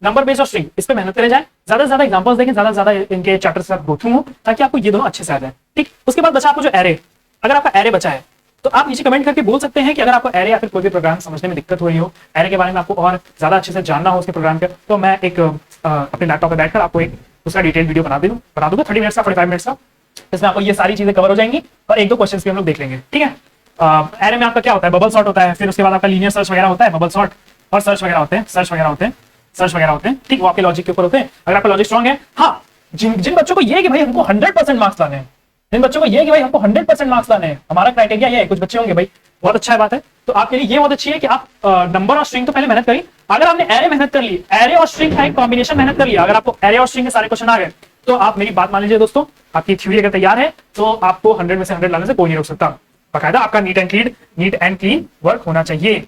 नंबर बेस्ड और स्ट्रिंग इस पे मेहनत करें जाए, ज्यादा से ज्यादा एग्जांपल्स देखें, ज्यादा से ज्यादा इनके चैप्टर के साथ गो थ्रू हो, ताकि आपको ये दोनों अच्छे से आ जाए, ठीक। उसके बाद बचा आपको जो एरे, अगर आपका एरे बचा है तो आप नीचे कमेंट करके बोल सकते हैं कि अगर आपको एरे या फिर कोई भी प्रोग्राम समझने में दिक्कत हो रही हो, एरे के बारे में आपको और ज्यादा अच्छे से जानना हो उसके प्रोग्राम के, तो मैं एक अपने लैपटॉप पे बैठकर आपको एक उसका डिटेल वीडियो बना दूंगा 30 मिनट्स का, 45 मिनट्स का, इसमें आपको ये सारी चीजें कवर हो जाएंगी और एक दो क्वेश्चन भी हम लोग देख लेंगे, ठीक है। एरे में आपका क्या होता है, बबल सॉर्ट होता है, फिर उसके बाद आपका लीनियर सर्च वगैरह होता है, बबल सॉर्ट और सर्च वगैरह होते हैं, ठीक, वो आपके लॉजिक के ऊपर होते हैं। अगर आपका लॉजिक स्ट्रांग है, हाँ, जिन बच्चों को ये है कि भाई हमको 100% मार्क्स लाने हैं, जिन बच्चों को ये है कि भाई हमको 100% मार्क्स लाने हैं, हमारा क्राइटेरिया ये है, कुछ बच्चे होंगे भाई, बहुत अच्छा बात है, तो आपके लिए ये बहुत अच्छी है कि आप नंबर और स्ट्रिंग तो पहले मेहनत करी, अगर आपने एरे मेहनत कर ली, एरे और स्ट्रिंग का एक कॉम्बिनेशन मेहनत कर लिया, अगर आपको एरे और स्ट्रिंग के सारे क्वेश्चन आ गए, तो आप मेरी बात मान लीजिए दोस्तों, आपकी थ्योरी अगर तैयार है तो आपको 100 में से 100 लाने से कोई नहीं रोक सकता। बाकायदा आपका नीट एंड क्लीन वर्क होना चाहिए।